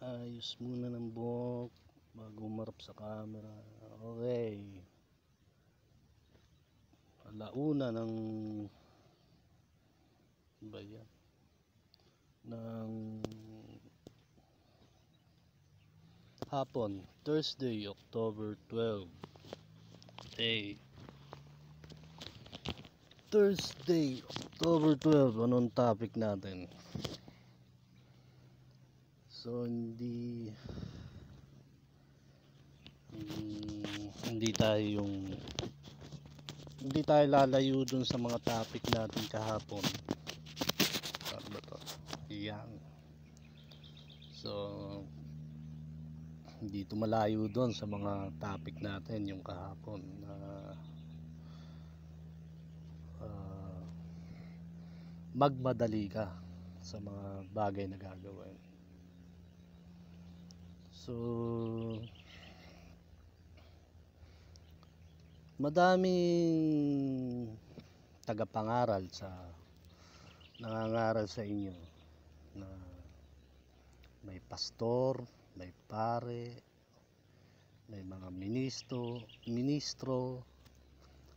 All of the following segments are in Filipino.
Ayos muna ng buhok bago umarap sa camera. Okay. Alauna ng ba yan? Ng hapon, Thursday, October 12. Okay. Thursday, October 12. Anong topic natin? So hindi tayo lalayo dun sa mga topic natin kahapon. Ano ba to? Yan. So hindi malayo dun sa mga topic natin yung kahapon na magmadali ka sa mga bagay na gagawin. So madaming tagapangaral nangangaral sa inyo na may pastor, may pare, may mga ministro,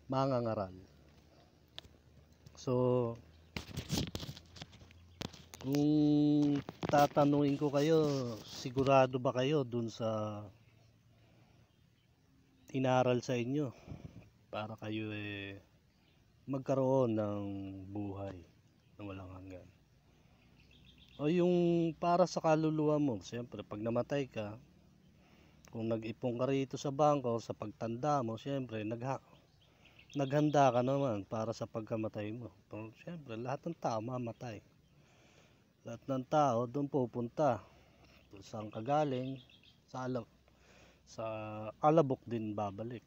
mangangaral. So kung tatanungin ko kayo, sigurado ba kayo dun sa inaral sa inyo para kayo magkaroon ng buhay na walang hanggan? O yung para sa kaluluwa mo, siyempre pag namatay ka, kung nag-ipon ka rito sa bangko, sa pagtanda mo, siyempre naghanda ka naman para sa pagkamatay mo. Pero siyempre lahat ng tao mamatay. Lahat ng tao doon pupunta. Kung saan ka galing, sa alabok din babalik.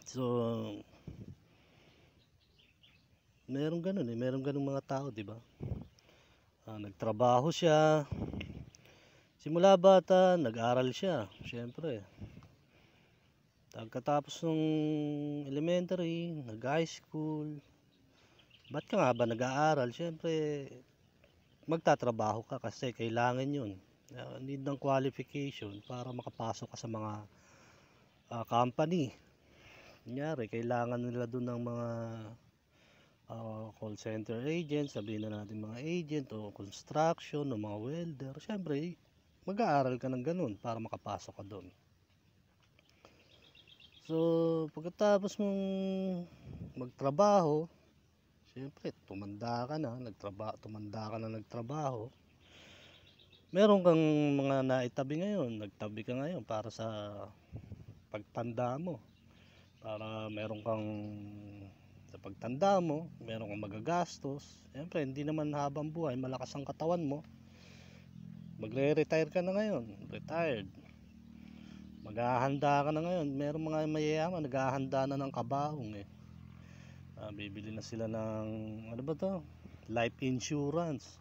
So meron ganun mga tao, di ba? Nagtrabaho siya, simula bata nag-aral siya, syempre. Pagkatapos ng elementary, nag-high school, ba't ka nga ba nag-aaral? Syempre magtatrabaho ka kasi kailangan yun. Need ng qualification para makapasok ka sa mga company. Kunyari, kailangan nila doon ng mga call center agent, sabihin na natin mga agent o construction o mga welder. Siyempre, mag-aaral ka ng ganun para makapasok ka doon. So, pagkatapos mong magtrabaho, siyempre, tumanda ka na nagtrabaho. Meron kang mga naitabi ngayon, nagtabi ka ngayon para sa pagtanda mo. Para meron kang sa pagtanda mo, meron kang magagastos. Siyempre, hindi naman habang buhay, malakas ang katawan mo. Magre-retire ka na ngayon, retired. Maghahanda ka na ngayon. Meron mga mayayaman, naghahanda na ng kabaong bibili na sila ng, ano ba to? Life insurance.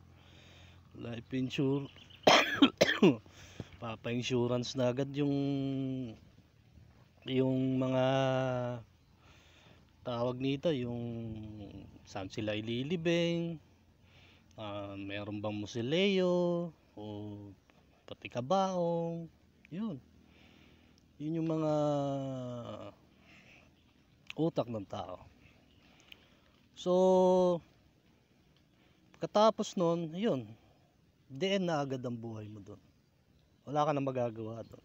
Papa-insurance na agad yung mga tawag nito, yung saan sila ililibing, meron bang musileo o pati kabaong. Yun yung mga utak ng tao. So pagkatapos nun, yun, diin na agad ang buhay mo doon. Wala ka na magagawa doon.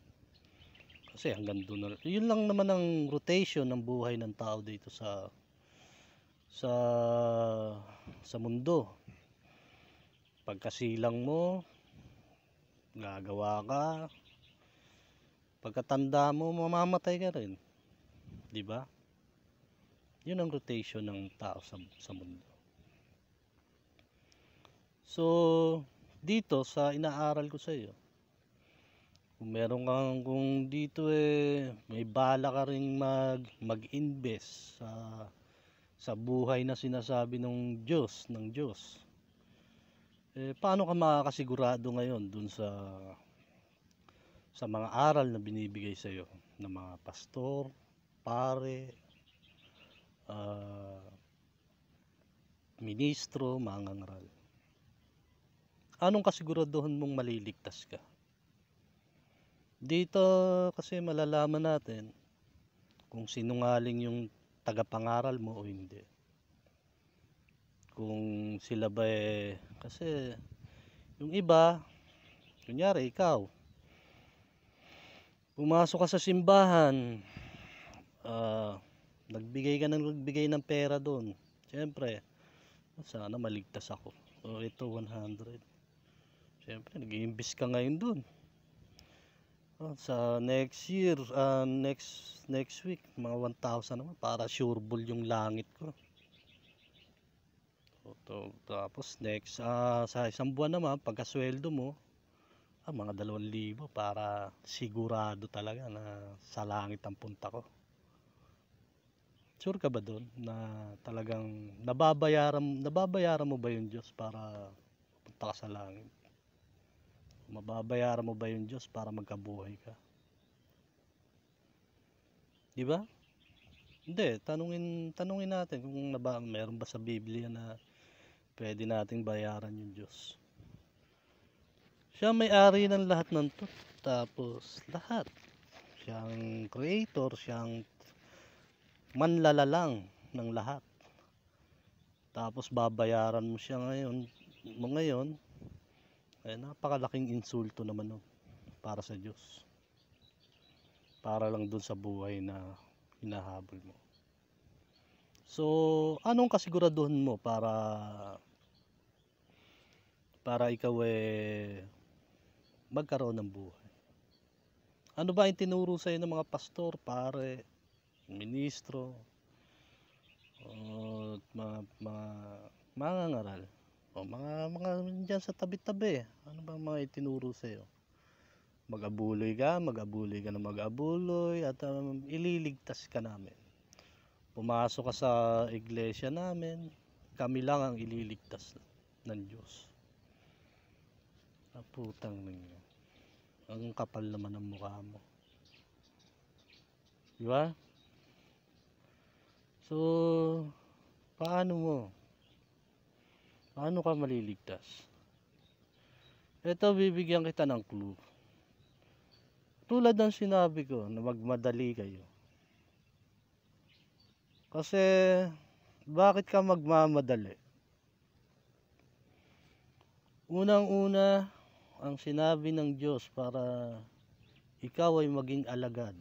Kasi hanggang doon na. Yun lang naman ang rotation ng buhay ng tao dito sa mundo. Pagkasilang mo, gagawa ka. Pagkatanda mo, mamamatay ka rin. 'Di ba? Yun ang rotation ng tao sa mundo. So, dito sa inaaral ko sa iyo, kung dito may bala ka ring mag-invest sa buhay na sinasabi ng Diyos, paano ka makakasigurado ngayon dun sa mga aral na binibigay sa iyo ng mga pastor, pare, ministro, mangangaral? anong kasiguraduhan mong maliligtas ka? Dito kasi malalaman natin kung sinungaling yung tagapangaral mo o hindi. Kung sila ba kasi yung iba, kunyari ikaw, pumasok ka sa simbahan, nagbigay ng pera doon. Siyempre, sana maligtas ako. O ito 100. Siyempre, nag-i-imbis ka ngayon doon. Sa next year, next week, mga 1,000 naman para sure ball yung langit ko. Tapos next, sa isang buwan naman, pagkasweldo mo, mga 2,000 para sigurado talaga na sa langit ang punta ko. Sure ka ba doon na talagang nababayaran mo ba yung Diyos para punta ka sa langit? Mababayaran mo ba yung Diyos para magkabuhay ka? Di ba? Hindi, tanungin natin kung meron ba sa Biblia na pwede nating bayaran yung Diyos. Siya may-ari ng lahat ng to. Tapos lahat. Siyang creator, siyang manlalalang ng lahat. Tapos babayaran mo siya ngayon, napakalaking insulto naman nun para sa Diyos. Para lang dun sa buhay na hinahabol mo. So, anong kasiguraduhan mo para ikaw magkaroon ng buhay? Ano ba yung tinuro sa'yo ng mga pastor, pare, ministro, o mga ngaral, o mga dyan sa tabi-tabi? Ano ba mga itinuro sa'yo? Mag-abuloy ka na mag-abuloy at ililigtas ka namin. Pumasok ka sa iglesia namin, kami lang ang ililigtas ng Diyos. Putang ninyo. Ang kapal naman ng mukha mo. Di ba? So, paano ka maliligtas? Ito, bibigyan kita ng clue. Tulad ng sinabi ko na magmadali kayo. Kasi, bakit ka magmamadali? Unang-una, ang sinabi ng Diyos para ikaw ay maging alagad.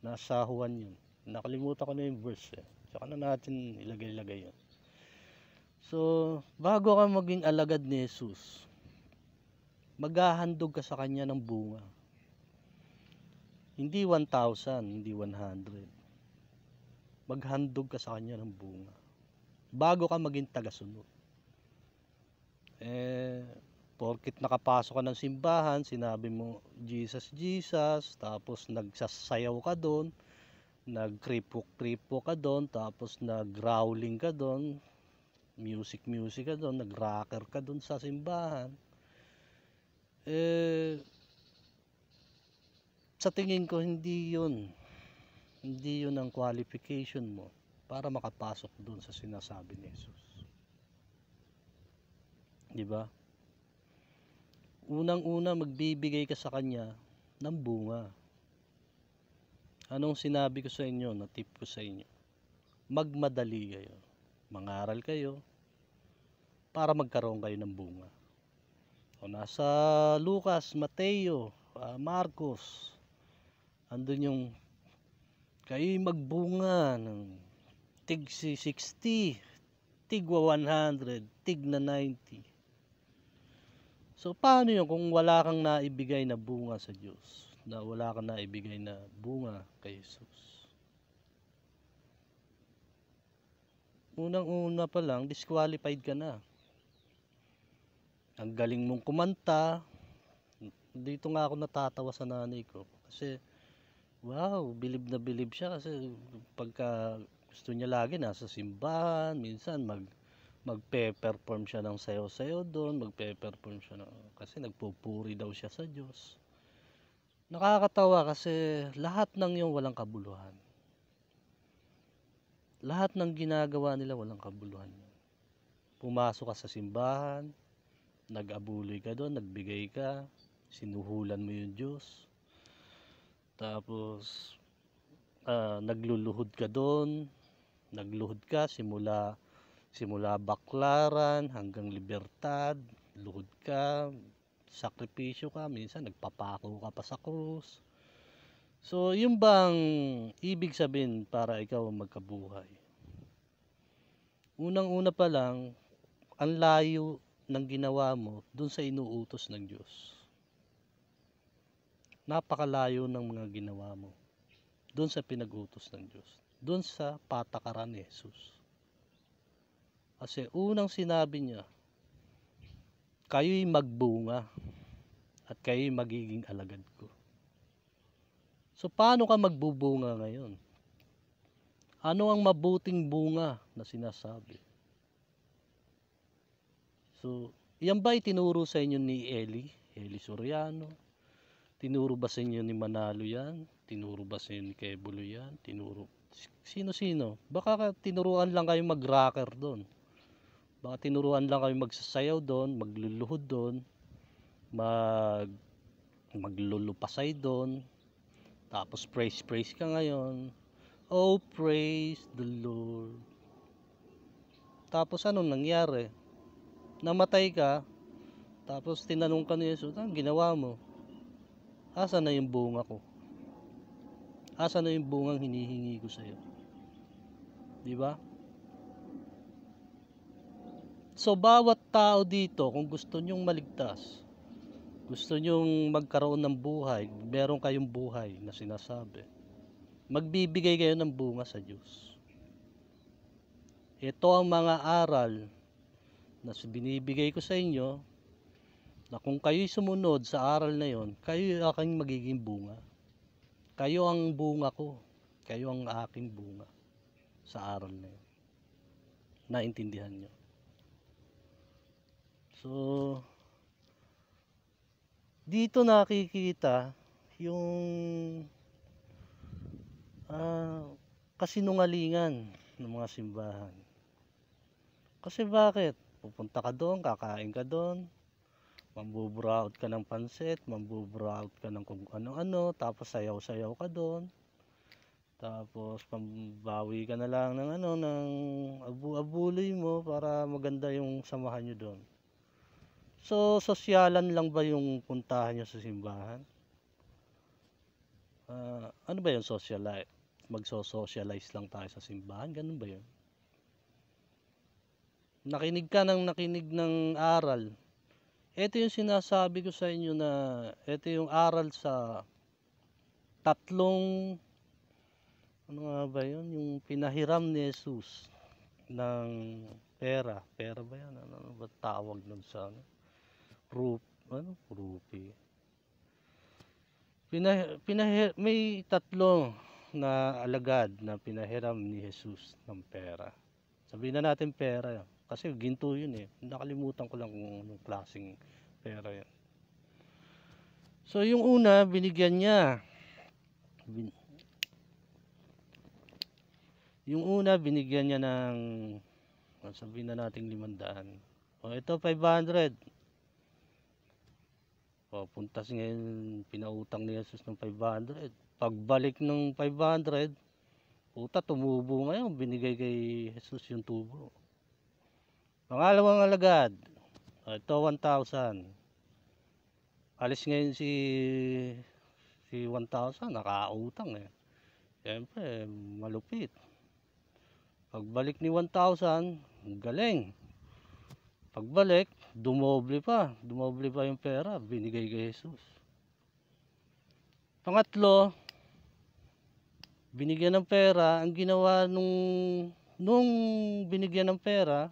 Nasa Juan yun. Nakalimutan ko na yung verse Tsaka na natin ilagay yun. So, bago ka maging alagad ni Jesus, maghahandog ka sa Kanya ng bunga. Hindi 1,000, hindi 100. Maghandog ka sa Kanya ng bunga. Bago ka maging tagasunod. Porkit nakapasok ka ng simbahan, sinabi mo, Jesus, Jesus, tapos nagsasayaw ka doon, nagkripok-kripok ka doon, tapos nag-growling ka doon, music ka doon, nag-rocker ka doon sa simbahan. Sa tingin ko, hindi yun ang qualification mo para makapasok doon sa sinasabi ni Jesus. Di ba? Unang-una, magbibigay ka sa Kanya ng bunga. Anong sinabi ko sa inyo, na tip ko sa inyo? Magmadali kayo. Mangaral kayo para magkaroon kayo ng bunga. O nasa Lucas, Mateo, Marcos, andun yung kayo magbunga ng tig 60, tig 100, tig na 90. So, paano yun kung wala kang naibigay na bunga sa Diyos? Na wala kang naibigay na bunga kay Jesus? Unang-una pa lang, disqualified ka na. Ang galing mong kumanta. Dito nga ako natatawa sa nanay ko. Kasi, wow, bilib na bilib siya. Kasi pagka gusto niya lagi nasa simbahan, minsan magpe-perform siya ng sayaw-sayaw doon, magpe-perform siya kasi nagpupuri daw siya sa Diyos. Nakakatawa kasi lahat ng yung walang kabuluhan. Lahat ng ginagawa nila walang kabuluhan. Pumasok ka sa simbahan, nag-abuloy ka doon, nagbigay ka, sinuhulan mo yung Diyos. Tapos nagluluhod ka doon, nagluhod ka simula baklaran hanggang libertad, luhod ka, sakripisyo ka, minsan nagpapako ka pa sa krus. So, yung bang ibig sabihin para ikaw magkabuhay? Unang-una pa lang, ang layo ng ginawa mo dun sa inuutos ng Diyos. Napakalayo ng mga ginawa mo dun sa pinag-utos ng Diyos, dun sa patakaran ni Jesus. Kasi unang sinabi niya, kayo'y magbunga at kayo'y magiging alagad ko. So paano ka magbubunga ngayon? Ano ang mabuting bunga na sinasabi? So, yan ba itinuro sa inyo ni Eli Soriano? Tinuro ba sa inyo ni Manalo yan? Tinuro ba sa inyo ni Kebulo yan? Sino-sino? Baka tinuruan lang kayo mag-rocker doon. Baka tinuruan lang kayo magsasayaw doon, magluluhod doon, maglulupasay doon. Tapos praise ka ngayon. Oh, praise the Lord. Tapos anong nangyari? Namatay ka, tapos tinanong ka ni Jesus, anong ginawa mo? Asa na yung bunga ko? Asa na yung bungang hinihingi ko sa'yo? Di ba? So, bawat tao dito, kung gusto nyong maligtas, gusto nyong magkaroon ng buhay, meron kayong buhay na sinasabi, magbibigay kayo ng bunga sa Diyos. Ito ang mga aral na binibigay ko sa inyo, na kung kayo'y sumunod sa aral na yon, kayo aking magiging bunga. Kayo ang bunga ko. Kayo ang aking bunga sa aral na yon. Naintindihan nyo? So, dito nakikita yung kasinungalingan ng mga simbahan. Kasi bakit? Pupunta ka doon, kakain ka doon, mambuburaot ka ng pansit, mambuburaot ka ng kung ano-ano, tapos sayaw-sayaw ka doon. Tapos pambawi ka na lang ng ng abuloy mo para maganda yung samahan nyo doon. So, sosyalan lang ba yung puntahan nyo sa simbahan? Ano ba yung socialize? Magso-socialize lang tayo sa simbahan? Ganun ba yun? Nakinig ka ng aral. Ito yung sinasabi ko sa inyo na ito yung aral sa tatlong ano nga ba yun? Yung pinahiram ni Jesus ng pera. Pera ba yan? Ano ba tawag nun sa rupi? May tatlo na alagad na pinahiram ni Jesus ng pera. Sabihin na natin pera yan. Kasi ginto yun eh. Nakalimutan ko lang kung anong klaseng pera yan. So yung una, binigyan niya. Yung una, binigyan niya ng, sabihin na natin 500. O ito, 500. O, puntas ngayon, pinautang ni Jesus ng 500. Pagbalik ng 500, puta, tumubo ngayon. Binigay kay Jesus yung tubo. Pangalawang alagad, ito 1,000. Alis ngayon si 1,000, nakautang eh. Siyempre, malupit. Pagbalik ni 1,000, galing. Pagbalik, dumoble pa yung pera, binigay kay Jesus. Pangatlo, binigyan ng pera, ang ginawa nung binigyan ng pera,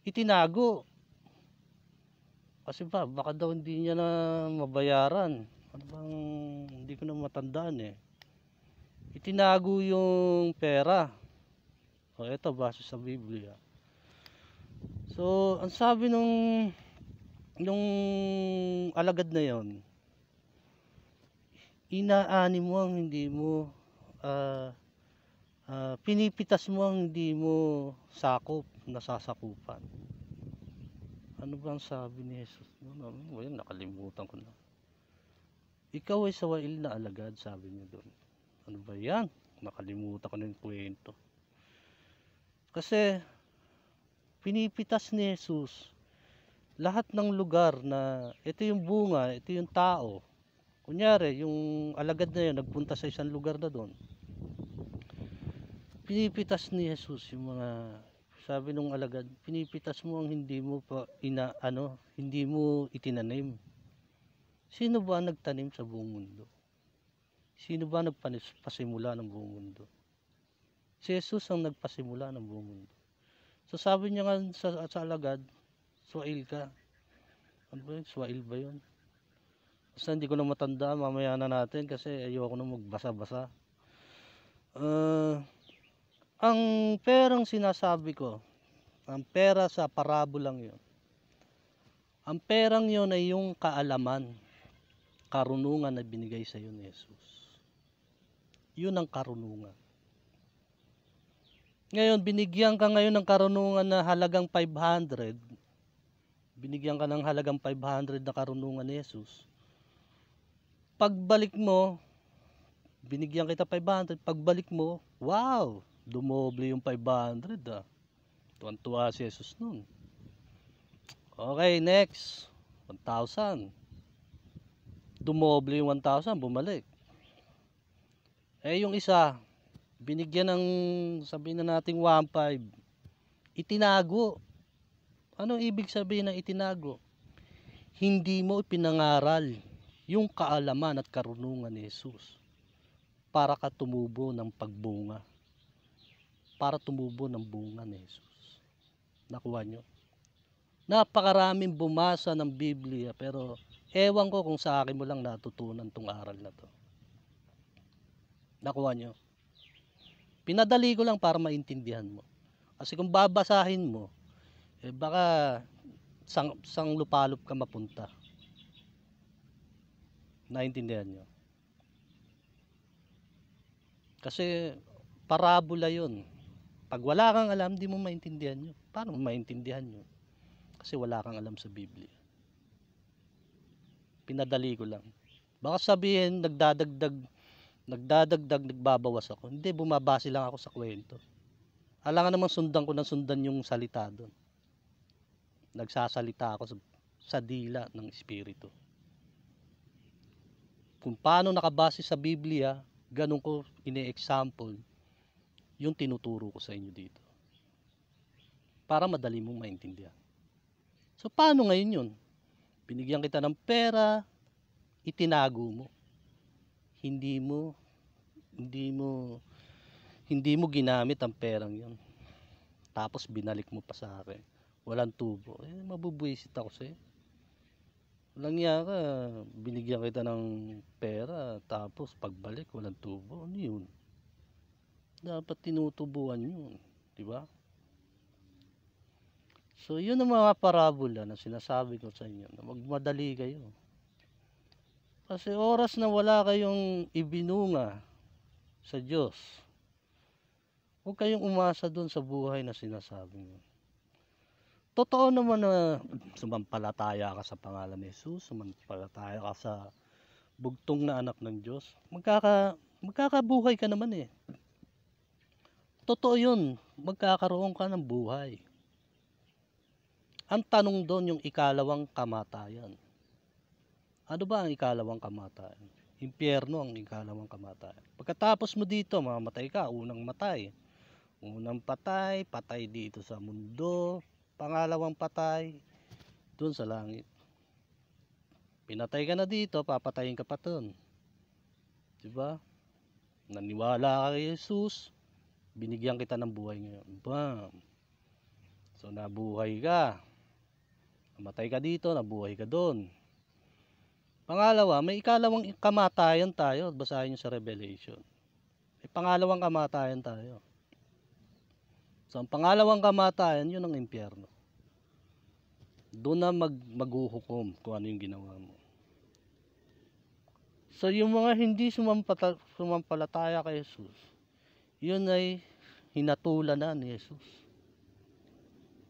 itinago. Kasi baka daw hindi niya na mabayaran. Ano bang, hindi ko na matandaan eh. Itinago yung pera. O ito, base sa Biblia. So, ang sabi nung alagad na yon, inaani mo ang hindi mo, pinipitas mo ang hindi mo nasasakupan. Ano ba ang sabi ni Jesus? Ano, yun, nakalimutan ko na. Ikaw ay sawail na alagad, sabi niya doon. Ano ba yan? Nakalimutan ko na yung kwento. Kasi, pinipitas ni Jesus lahat ng lugar na ito yung bunga, ito yung tao. Kunyari, yung alagad na yun, nagpunta sa isang lugar na doon. Pinipitas ni Jesus yung mga, sabi nung alagad, pinipitas mo ang hindi mo pa hindi mo itinanim. Sino ba nagtanim sa buong mundo? Sino ba nagpasimula ng buong mundo? Si Jesus ang nagpasimula ng buong mundo. So sabi niya nga sa alagad, swail ka. Ano ba yun? Swail ba yun? Basta hindi ko na matanda, mamaya na natin kasi ayoko na magbasa-basa. Ang perang sinasabi ko, ang pera sa parabolang yun. Ang perang yun ay yung kaalaman, karunungan na binigay sa iyo ni Jesus. Yun ang karunungan. Ngayon, binigyan ka ngayon ng karunungan na halagang 500. Binigyan ka ng halagang 500 na karunungan ni Jesus. Pagbalik mo, binigyan kita 500, pagbalik mo, wow, dumoble yung 500 ah. Tuwan-tuwa si Jesus nun. Okay, next, 1,000. Dumoble yung 1,000, bumalik. Yung isa, binigyan ng, sabihin na nating 1,500, itinago. Anong ibig sabihin ng itinago? Hindi mo ipinangaral yung kaalaman at karunungan ni Jesus para ka tumubo ng pagbunga, para tumubo ng bunga ni Jesus. Nakuha nyo? Napakaraming bumasa ng Biblia pero ewan ko kung sa akin mo lang natutunan tong aral na to. Nakuha nyo? Pinadali ko lang para maintindihan mo. Kasi kung babasahin mo, baka sang lupalop ka mapunta. Naintindihan nyo? Kasi parabola yun. Pag wala kang alam, di mo maintindihan nyo. Paano mo maintindihan nyo? Kasi wala kang alam sa Biblia. Pinadali ko lang. Baka sabihin, nagdadagdag, nagbabawas ako. Hindi, bumabase lang ako sa kwento. Alangan naman sundan ko ng sundan yung salita doon. Nagsasalita ako sa dila ng Espiritu. Kung paano nakabase sa Biblia, ganun ko ine-example yung tinuturo ko sa inyo dito. Para madali mong maintindihan. So paano ngayon yun? Binigyan kita ng pera, itinago mo. Hindi mo ginamit ang perang yun. Tapos binalik mo pa sa akin. Walang tubo. Mabubwisit ako sa'yo. Walang niya ka, binigyan kita ng pera, tapos pagbalik, walang tubo. Ano yun? Dapat tinutubuan yun. Diba? So, yun ang mga parabola na sinasabi ko sa inyo, na magmadali kayo. Kasi oras na wala kayong ibinunga sa Diyos, huwag kayong umasa doon sa buhay na sinasabi mo. Totoo naman na sumampalataya ka sa pangalan ni Jesus, sumampalataya ka sa bugtong na anak ng Diyos, magkakabuhay ka naman eh. Totoo yun, magkakaroon ka ng buhay. Ang tanong doon yung ikalawang kamatayan. Ano ba ang ikalawang kamatayan? Impyerno ang ikalawang kamatayan. Pagkatapos mo dito, mamamatay ka, unang matay. Unang patay, patay dito sa mundo. Pangalawang patay, doon sa langit. Pinatay ka na dito, papatayin ka pa doon. Diba? Naniwala ka kay Jesus, binigyan kita ng buhay ngayon. Bam! So nabuhay ka. Namatay ka dito, nabuhay ka doon. Pangalawa, may ikalawang kamatayan tayo. Basahin nyo sa Revelation. May pangalawang kamatayan tayo. So ang pangalawang kamatayan, yun ang impyerno. Doon na maghuhukom kung ano yung ginawa mo. So yung mga hindi sumampalataya kay Jesus, yun ay hinatulan na ni Jesus.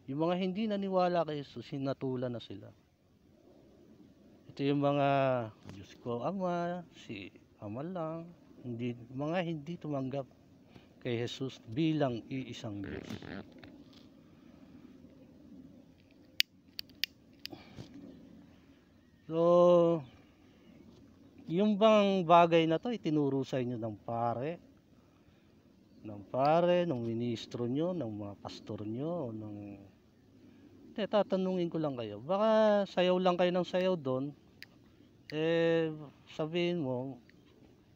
Yung mga hindi naniwala kay Jesus, hinatulan na sila. Ito yung mga Diyos ko Ama, si Ama lang, mga hindi tumanggap kay Jesus bilang iisang Diyos. So, yung bang bagay na to itinuro sa inyo ng pare, ng ministro nyo, ng mga pastor nyo, tatanungin ko lang kayo. Baka sayaw lang kayo ng sayaw doon, sabihin mo,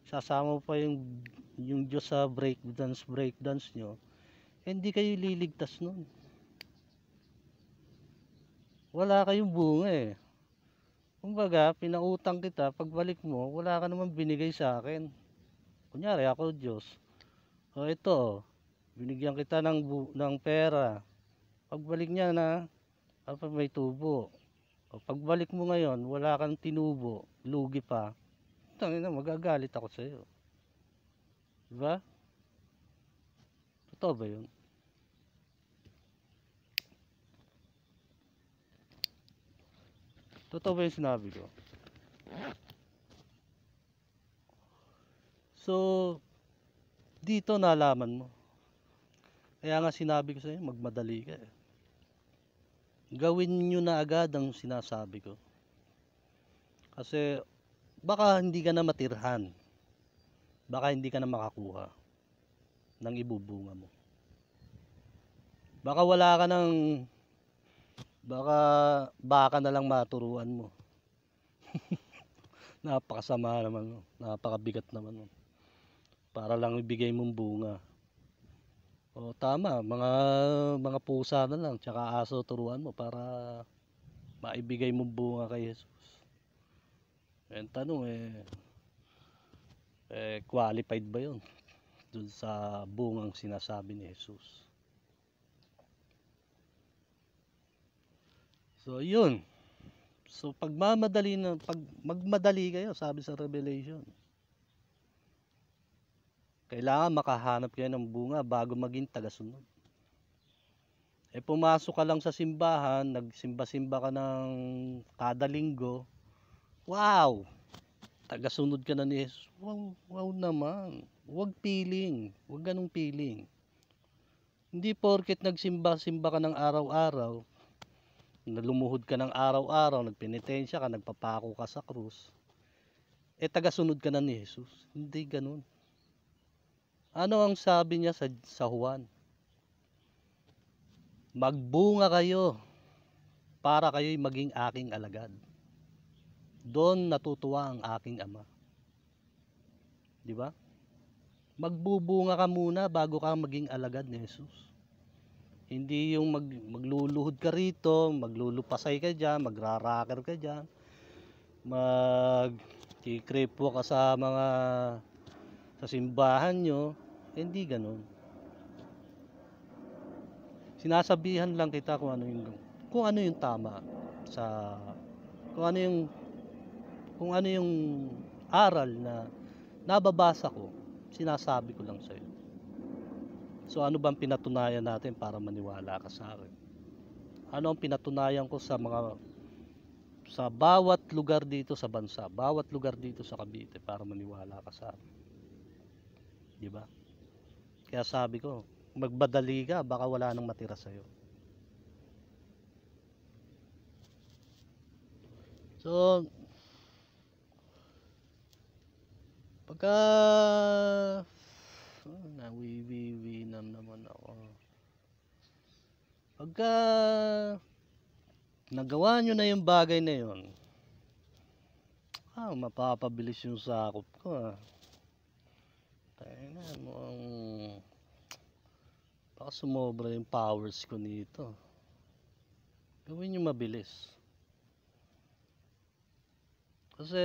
sasama pa yung Diyos sa breakdance nyo, hindi kayo liligtas nun. Wala kayong bunga eh. Kumbaga, pinautang kita, pagbalik mo, wala ka naman binigay sa akin. Kunyari, ako Diyos. O ito, binigyan kita ng pera. Pagbalik niya na, may tubo. O pagbalik mo ngayon, wala kang tinubo, lugi pa. Tangina, magagalit ako sa iyo. Diba? Totoo ba yun? Totoo ba yung sinabi ko? So, dito nalaman mo. Kaya nga sinabi ko sa inyo, magmadali ka eh. Gawin nyo na agad ang sinasabi ko. Kasi, baka hindi ka na matirhan. Baka hindi ka na makakuha ng ibubunga mo. Baka wala ka ng baka na lang maturuan mo. Napakasama naman, napakabigat naman. Para lang ibigay mong bunga. O tama, mga pusa na lang, tsaka aso turuan mo para maibigay mong bunga kay Jesus. Ang tanong qualified ba yun dun sa bungang sinasabi ni Jesus? So yun. So pag magmadali kayo, sabi sa Revelation, kailangan makahanap kayo ng bunga bago maging tagasunod. Pumasok ka lang sa simbahan, nagsimba-simba ka ng kada linggo, wow! Tagasunod ka na ni Jesus. Wow naman. Huwag feeling. Huwag ganong feeling. Hindi porket nagsimba-simba ka ng araw-araw, lumuhod ka ng araw-araw, nagpenitensya ka, nagpapako ka sa krus, tagasunod ka na ni Jesus. Hindi ganun. Ano ang sabi niya sa Juan? Magbunga kayo para kayo'y maging aking alagad. Doon natutuwa ang aking Ama. Di ba? Magbubunga ka muna bago ka maging alagad ni Jesus. Hindi yung magluluhod ka rito, maglulupasay ka dyan, magraraker ka dyan, magkikripo ka sa simbahan nyo. Hindi ganun. Sinasabihan lang kita kung ano yung tama kung ano yung aral na nababasa ko, sinasabi ko lang sa'yo. So ano bang pinatunayan natin para maniwala ka sa akin? Ano ang pinatunayan ko sa bawat lugar dito sa bansa, bawat lugar dito sa Cavite para maniwala ka sa akin? Di ba? Kaya sabi ko, magmadali ka, baka wala nang matira sa'yo. So, pagka naman ako. Pagka nagawa nyo na yung bagay na yun, mapapabilis yung sakop ko. Tayo mo baka sumobra yung powers ko nito. Gawin nyo mabilis. Kasi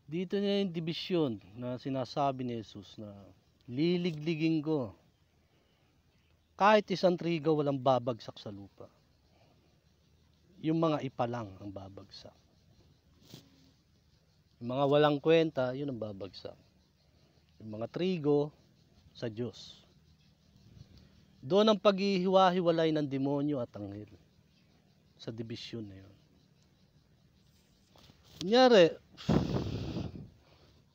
dito na yung division na sinasabi ni Jesus na liligligin ko. Kahit isang trigo walang babagsak sa lupa. Yung mga ipalang ang babagsak. Yung mga walang kwenta, yun ang babagsak. Yung mga trigo sa Diyos. Doon ang paghihiwa-hiwalay ng demonyo at anghel sa dibisyon na yun. Kunyari,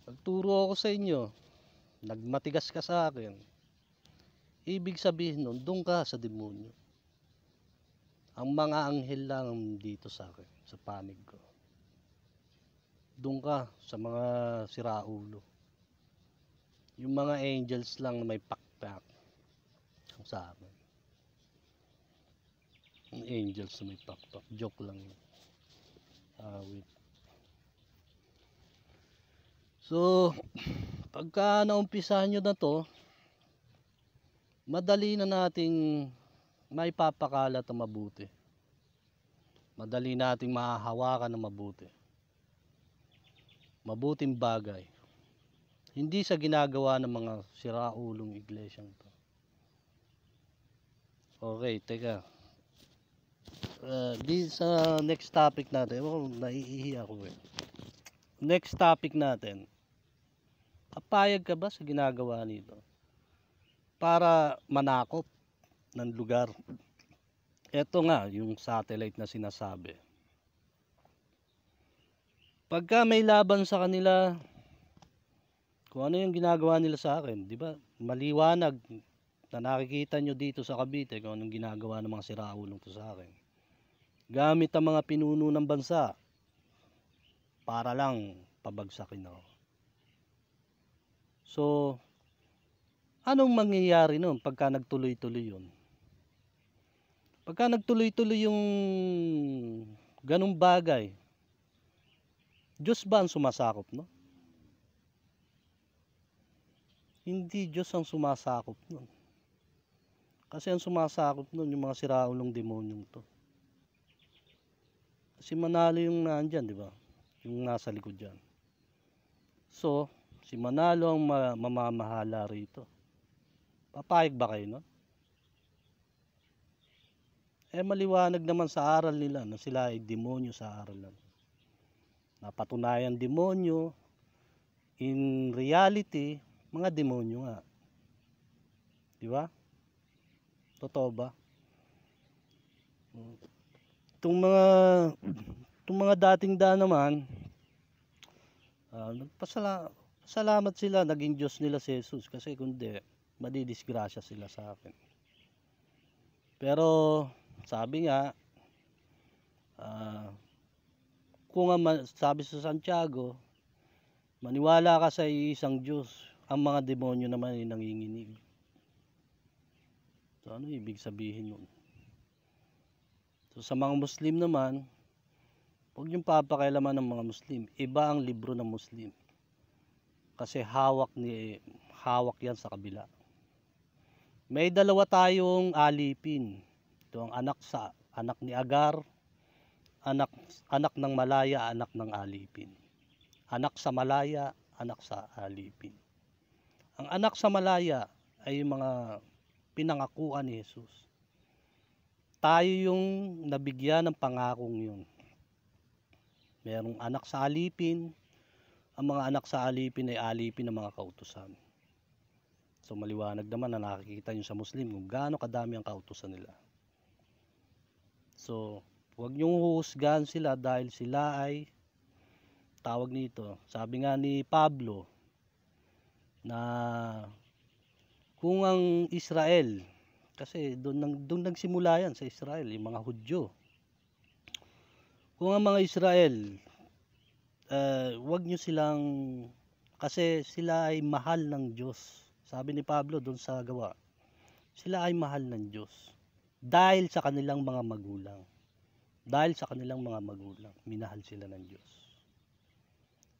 nagturo ako sa inyo, nagmatigas ka sa akin, ibig sabihin nun, doon ka sa demonyo. Ang mga anghel lang dito sa akin, sa panig ko. Doon ka sa mga siraulo. Yung mga angels lang na may pakpak ang sa akin. Yung angels na may pakpak, joke lang yun. Wait. So, pagka naumpisahan nyo na to, madali na nating maipapakalat na mabuti. Madali nating mahahawakan na mabuti. Mabuting bagay. Hindi sa ginagawa ng mga siraulong iglesyang to. Okay, teka. Di sa next topic natin, naiihi ako eh. Next topic natin. Papayag ka ba sa ginagawa nito? Para manakop ng lugar. Ito nga, yung satellite na sinasabi. Pagka may laban sa kanila, kung ano yung ginagawa nila sa akin, di ba? Maliwanag na nakikita nyo dito sa Cavite kung anong ginagawa ng mga siraulong to sa akin. Gamit ang mga pinuno ng bansa para lang pabagsakin ako. So, anong mangyayari nun pagka nagtuloy-tuloy yun? Pagka nagtuloy-tuloy yung ganung bagay, Diyos ba ang sumasakop, no? Hindi Diyos ang sumasakop nun. Kasi ang sumasakop nun yung mga siraulong demonyong to. Si Manalo yung nandyan, di ba? Yung nasa likod dyan. So, si Manalo ang mamamahala rito. Papayag ba kayo nun? Maliwanag naman sa aral nila na sila ay demonyo sa aralan. Napatunayan demonyo, in reality, mga demonyo nga. Di ba? Totoo ba? Itong mga dating daan naman, nagpasalamat sila, naging Diyos nila si Jesus. Kasi kundi, madidisgrasya sila sa akin. Pero, sabi nga, kung sabi sa Santiago, maniwala ka sa isang Diyos, ang mga demonyo naman ay nanginginig. So ano ibig sabihin nun? So sa mga Muslim naman, huwag niyong papakialaman ng mga Muslim. Iba ang libro ng Muslim. Kasi hawak yan sa kabila. May dalawa tayong alipin. Ito ang anak ni Agar, anak ng Malaya, anak ng alipin. Anak sa Malaya, anak sa alipin. Ang anak sa Malaya ay yung mga pinangakuan ni Jesus. Tayo yung nabigyan ng pangakong yun. Merong anak sa alipin. Ang mga anak sa alipin ay alipin ng mga kautusan. So maliwanag naman na nakikita nyo sa Muslim kung gaano kadami ang kautusan nila. So huwag nyong huhusgahan sila dahil sila ay tawag nito. Sabi nga ni Pablo na kung ang Israel, kasi doon nagsimula yan sa Israel, yung mga Hudyo. Kung ang mga Israel, huwag nyo silang, kasi sila ay mahal ng Diyos. Sabi ni Pablo doon sa gawa, sila ay mahal ng Diyos. Dahil sa kanilang mga magulang. Dahil sa kanilang mga magulang, minahal sila ng Diyos.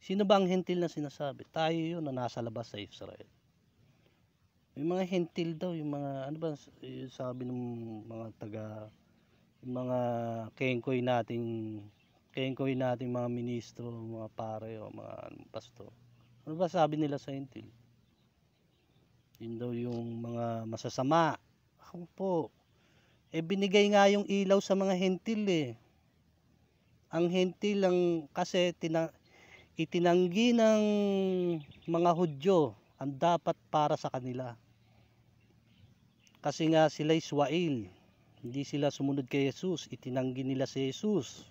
Sino ba ang hentil na sinasabi? Tayo yun na nasa labas sa Israel. Yung mga hentil daw, yung mga, ano ba sabi ng mga yung mga kengkoy nating mga ministro, mga pare, o mga pastor. Ano ba sabi nila sa hentil? Yun daw yung mga masasama. Ako po, binigay nga yung ilaw sa mga hentil eh. Ang hentil lang kasi itinanggi ng mga Hudyo ang dapat para sa kanila. Kasi nga sila Israel, hindi sila sumunod kay Jesus, itinanggi nila si Jesus.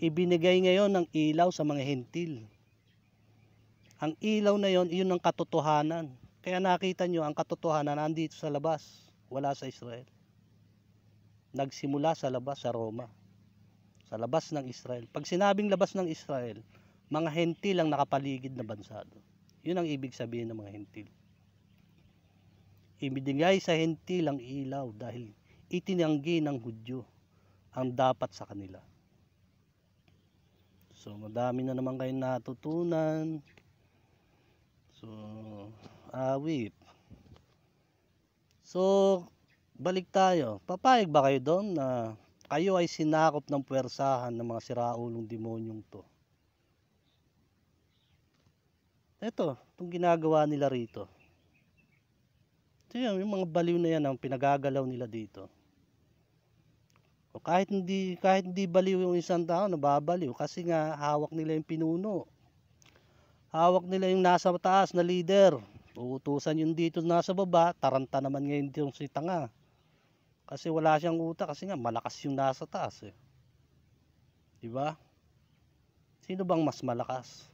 Ibinigay ngayon ng ilaw sa mga hentil. Ang ilaw na yon, iyon ang katotohanan. Kaya nakita nyo, ang katotohanan nandito sa labas, wala sa Israel. Nagsimula sa labas, sa Roma. Sa labas ng Israel. Pag sinabing labas ng Israel, mga hentil ang nakapaligid na bansa doon. Yun ang ibig sabihin ng mga hentil. Ibinigay sa hentil ang ilaw dahil itinanggi ng Hudyo ang dapat sa kanila. So madami na naman kayong natutunan. So awit. So balik tayo. Papayag ba kayo doon na kayo ay sinakop ng puwersahan ng mga siraulong demonyong to? Ito, itong ginagawa nila rito. Ito yan, yung mga baliw na yan ang pinagagalaw nila dito. O kahit hindi baliw yung isang tao, nababaliw kasi nga hawak nila yung pinuno. Hawak nila yung nasa taas na leader. Uutusan yung dito nasa baba, taranta naman ngayon yung si tanga. Kasi wala siyang utak kasi nga malakas yung nasa taas eh. 'Di ba? Sino bang mas malakas?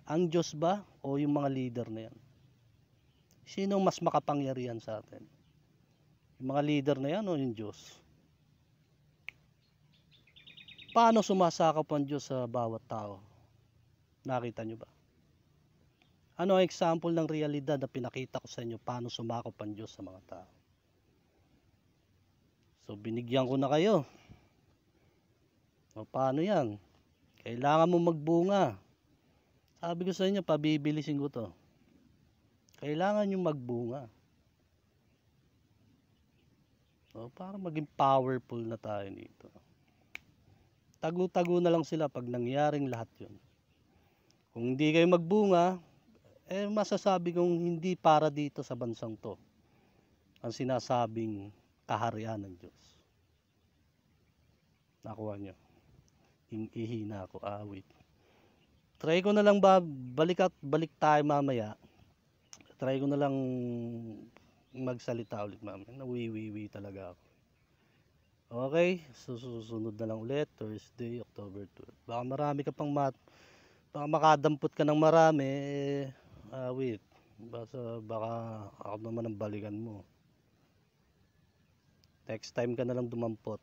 Ang Diyos ba o yung mga leader na yan? Sino mas makapangyarihan sa atin? Yung mga leader na yan o yung Diyos? Paano sumasakop ang Diyos sa bawat tao? Nakita nyo ba? Ano ang example ng realidad na pinakita ko sa inyo paano sumakop ang Diyos sa mga tao? So binigyan ko na kayo. O paano yan? Kailangan mo magbunga. Sabi ko sa inyo, pabibilisin ko to. Kailangan nyo magbunga. O, para maging powerful na tayo dito. Tago-tago na lang sila pag nangyaring lahat yun. Kung hindi kayo magbunga, masasabi kong hindi para dito sa bansang to ang sinasabing kaharian ng Diyos. Nakuha nyo. Ihina ako, awit. Try ko na lang ba, balik tayo mamaya. Try ko na lang magsalita ulit mamaya. Nawiwiwi talaga ako. Okay, susunod na lang ulit, Thursday, October 12. Baka marami ka pang baka makadampot ka ng marami, wait. Baka ako naman ang balikan mo. Next time ka na lang dumampot.